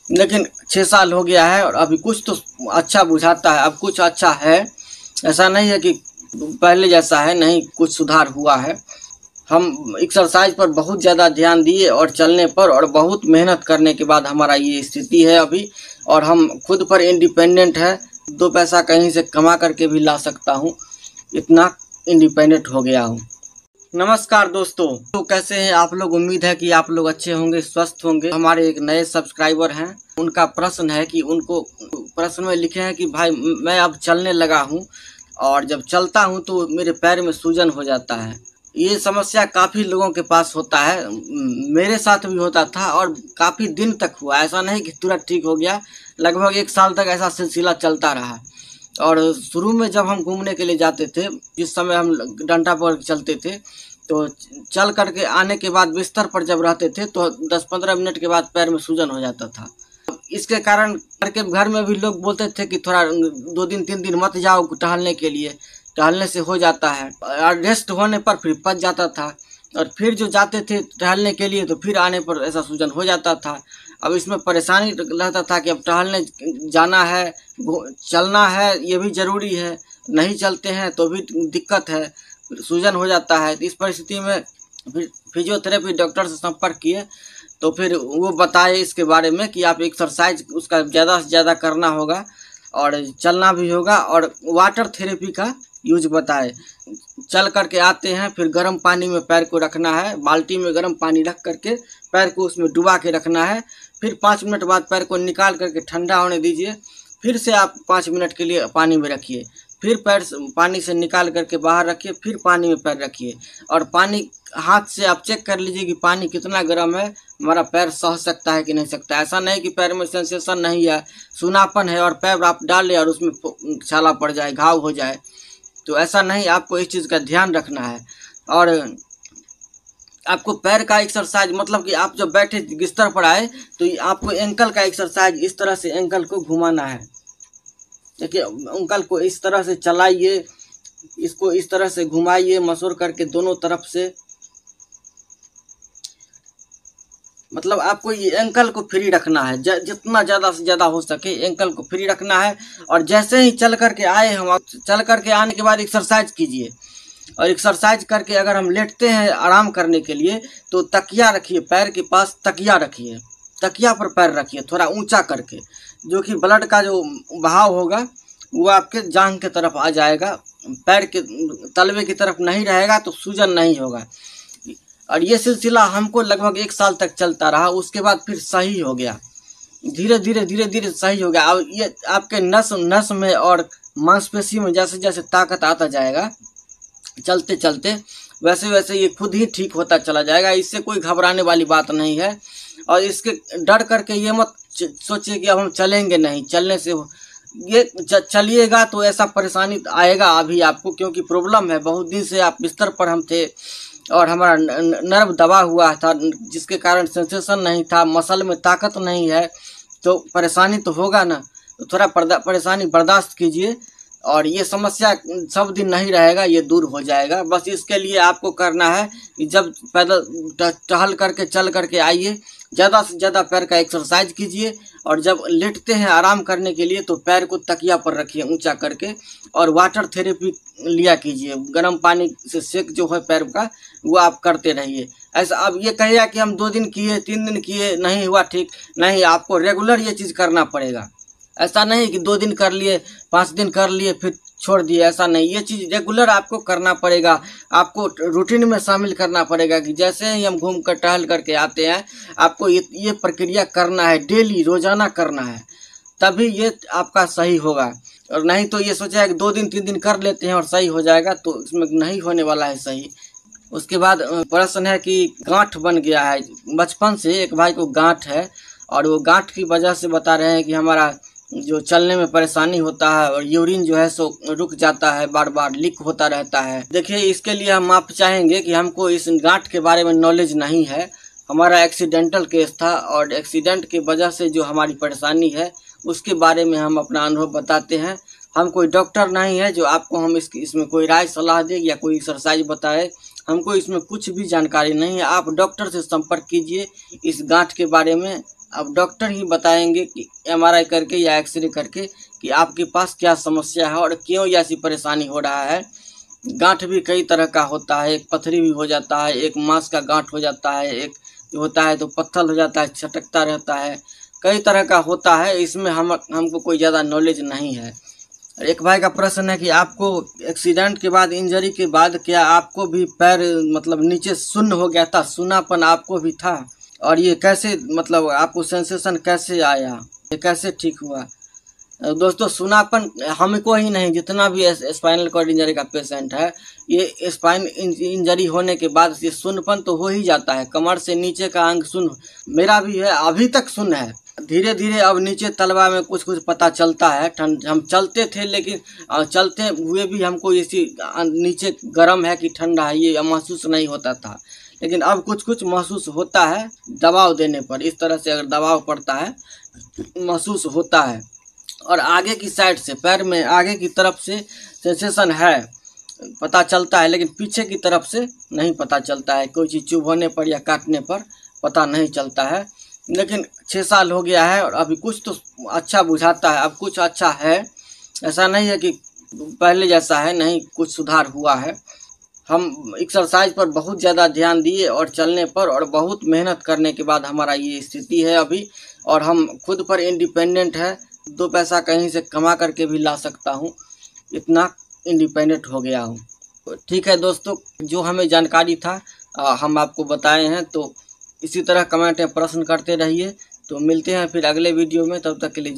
लेकिन 6 साल हो गया है और अभी कुछ तो अच्छा बुझाता है, अब कुछ अच्छा है। ऐसा नहीं है कि पहले जैसा है, नहीं, कुछ सुधार हुआ है। हम एक्सरसाइज पर बहुत ज़्यादा ध्यान दिए और चलने पर और बहुत मेहनत करने के बाद हमारा ये स्थिति है अभी। और हम खुद पर इंडिपेंडेंट है, 2 पैसा कहीं से कमा करके भी ला सकता हूँ, इतना इंडिपेंडेंट हो गया हूँ। नमस्कार दोस्तों, तो कैसे हैं आप लोग? उम्मीद है कि आप लोग अच्छे होंगे, स्वस्थ होंगे। हमारे एक नए सब्सक्राइबर हैं, उनका प्रश्न है कि उनको प्रश्न में लिखे हैं कि भाई मैं अब चलने लगा हूं और जब चलता हूं तो मेरे पैर में सूजन हो जाता है। ये समस्या काफ़ी लोगों के पास होता है, मेरे साथ भी होता था और काफ़ी दिन तक हुआ, ऐसा नहीं कि तुरंत ठीक हो गया। लगभग 1 साल तक ऐसा सिलसिला चलता रहा। और शुरू में जब हम घूमने के लिए जाते थे, जिस समय हम डंडा पर चलते थे, तो चल करके आने के बाद बिस्तर पर जब रहते थे तो 10-15 मिनट के बाद पैर में सूजन हो जाता था। इसके कारण करके घर में भी लोग बोलते थे कि थोड़ा 2 दिन 3 दिन मत जाओ टहलने के लिए, टहलने से हो जाता है। और रेस्ट होने पर फिर पच जाता था और फिर जो जाते थे टहलने के लिए तो फिर आने पर ऐसा सूजन हो जाता था। अब इसमें परेशानी रहता था कि अब टहलने जाना है, चलना है, ये भी ज़रूरी है, नहीं चलते हैं तो भी दिक्कत है, सूजन हो जाता है। इस परिस्थिति में फिर फिजियोथेरेपी डॉक्टर से संपर्क किए तो फिर वो बताए इसके बारे में कि आप एक्सरसाइज उसका ज़्यादा से ज़्यादा करना होगा और चलना भी होगा, और वाटर थेरेपी का यूज बताए। चल करके आते हैं, फिर गर्म पानी में पैर को रखना है, बाल्टी में गर्म पानी रख करके पैर को उसमें डुबा के रखना है। फिर 5 मिनट बाद पैर को निकाल करके ठंडा होने दीजिए, फिर से आप 5 मिनट के लिए पानी में रखिए, फिर पैर पानी से निकाल करके बाहर रखिए, फिर पानी में पैर रखिए। और पानी हाथ से आप चेक कर लीजिए कि पानी कितना गर्म है, हमारा पैर सह सकता है कि नहीं सकता। ऐसा नहीं कि पैर में सेंसेशन नहीं है, सूनापन है और पैर आप डालें और उसमें छाला पड़ जाए, घाव हो जाए, तो ऐसा नहीं। आपको इस चीज़ का ध्यान रखना है। और आपको पैर का एक्सरसाइज मतलब कि आप जब बैठे बिस्तर पर आए तो आपको एंकल का एक्सरसाइज इस तरह से एंकल को घुमाना है। देखिए, एंकल को इस तरह से चलाइए, इसको इस तरह से घुमाइए, मसूर करके दोनों तरफ से। मतलब आपको ये एंकल को फ्री रखना है, जितना ज़्यादा से ज़्यादा हो सके एंकल को फ्री रखना है। और जैसे ही चल करके आए हम, चल करके आने के बाद एक्सरसाइज कीजिए। और एक्सरसाइज करके अगर हम लेटते हैं आराम करने के लिए तो तकिया रखिए, पैर के पास तकिया रखिए, तकिया पर पैर रखिए थोड़ा ऊंचा करके, जो कि ब्लड का जो बहाव होगा वो आपके जांघ की तरफ आ जाएगा, पैर के तलवे की तरफ नहीं रहेगा तो सूजन नहीं होगा। और ये सिलसिला हमको लगभग 1 साल तक चलता रहा, उसके बाद फिर सही हो गया, धीरे धीरे सही हो गया। अब ये आपके नस में और मांसपेशी में जैसे जैसे ताकत आता जाएगा चलते चलते, वैसे वैसे ये खुद ही ठीक होता चला जाएगा। इससे कोई घबराने वाली बात नहीं है। और इसके डर करके ये मत सोचिए कि अब हम चलेंगे नहीं, चलने से ये चलिएगा तो ऐसा परेशानी आएगा अभी आपको, क्योंकि प्रॉब्लम है। बहुत दिन से आप बिस्तर पर हम थे और हमारा नर्व दबा हुआ था, जिसके कारण सेंसेशन नहीं था, मसल में ताकत नहीं है, तो परेशानी तो होगा ना। तो थोड़ा परेशानी बर्दाश्त कीजिए और ये समस्या सब दिन नहीं रहेगा, ये दूर हो जाएगा। बस इसके लिए आपको करना है कि जब पैदल टहल करके चल करके आइए, ज़्यादा से ज़्यादा पैर का एक्सरसाइज कीजिए। और जब लेटते हैं आराम करने के लिए तो पैर को तकिया पर रखिए ऊंचा करके, और वाटर थेरेपी लिया कीजिए, गर्म पानी से सेक जो है पैर का वो आप करते रहिए। ऐसा अब ये कहिएगा कि हम 2 दिन किए, 3 दिन किए, नहीं हुआ ठीक, नहीं, आपको रेगुलर ये चीज़ करना पड़ेगा। ऐसा नहीं कि 2 दिन कर लिए, 5 दिन कर लिए फिर छोड़ दिए, ऐसा नहीं। ये चीज़ रेगुलर आपको करना पड़ेगा, आपको रूटीन में शामिल करना पड़ेगा कि जैसे ही हम घूम कर टहल करके आते हैं आपको ये प्रक्रिया करना है, डेली रोजाना करना है, तभी ये आपका सही होगा। और नहीं तो ये सोचा है कि 2 दिन 3 दिन कर लेते हैं और सही हो जाएगा, तो इसमें नहीं होने वाला है सही। उसके बाद प्रश्न है कि गांठ बन गया है, बचपन से एक भाई को गांठ है और वो गांठ की वजह से बता रहे हैं कि हमारा जो चलने में परेशानी होता है और यूरिन जो है सो रुक जाता है, बार बार लीक होता रहता है। देखिए, इसके लिए हम आप चाहेंगे कि हमको इस गांठ के बारे में नॉलेज नहीं है। हमारा एक्सीडेंटल केस था और एक्सीडेंट की वजह से जो हमारी परेशानी है उसके बारे में हम अपना अनुभव बताते हैं। हम कोई डॉक्टर नहीं है जो आपको हम इसमें कोई राय सलाह दे या कोई एक्सरसाइज बताए, हमको इसमें कुछ भी जानकारी नहीं है। आप डॉक्टर से संपर्क कीजिए इस गांठ के बारे में, अब डॉक्टर ही बताएंगे कि एमआरआई करके या एक्सरे करके कि आपके पास क्या समस्या है और क्यों ऐसी परेशानी हो रहा है। गांठ भी कई तरह का होता है, एक पथरी भी हो जाता है, एक मांस का गांठ हो जाता है, एक होता है तो पत्थर हो जाता है, छटकता रहता है, कई तरह का होता है। इसमें हमको कोई ज़्यादा नॉलेज नहीं है। एक भाई का प्रश्न है कि आपको एक्सीडेंट के बाद, इंजरी के बाद क्या आपको भी पैर मतलब नीचे शून्य हो गया था, सूनापन आपको भी था? और ये कैसे, मतलब आपको सेंसेशन कैसे आया, ये कैसे ठीक हुआ? दोस्तों सूनापन हमको ही नहीं, जितना भी स्पाइनल कॉर्ड इंजरी का पेशेंट है, ये स्पाइन इंजरी होने के बाद ये शून्यपन तो हो ही जाता है। कमर से नीचे का अंग शून्य, मेरा भी है, अभी तक शून्य है। धीरे धीरे अब नीचे तलवा में कुछ कुछ पता चलता है। हम चलते थे लेकिन चलते हुए भी हमको इसी नीचे गर्म है कि ठंडा है ये महसूस नहीं होता था, लेकिन अब कुछ कुछ महसूस होता है दबाव देने पर। इस तरह से अगर दबाव पड़ता है महसूस होता है। और आगे की साइड से, पैर में आगे की तरफ से सेंसेशन है, पता चलता है, लेकिन पीछे की तरफ से नहीं पता चलता है। कोई चीज़ चुभने पर या काटने पर पता नहीं चलता है। लेकिन 6 साल हो गया है और अभी कुछ तो अच्छा बुझाता है, अब कुछ अच्छा है। ऐसा नहीं है कि पहले जैसा है, नहीं, कुछ सुधार हुआ है। हम एक्सरसाइज पर बहुत ज़्यादा ध्यान दिए और चलने पर, और बहुत मेहनत करने के बाद हमारा ये स्थिति है अभी। और हम खुद पर इंडिपेंडेंट है, 2 पैसा कहीं से कमा करके भी ला सकता हूँ, इतना इंडिपेंडेंट हो गया हूँ। ठीक है दोस्तों, जो हमें जानकारी था हम आपको बताए हैं। तो इसी तरह कमेंट में प्रश्न करते रहिए। तो मिलते हैं फिर अगले वीडियो में, तब तक के लिए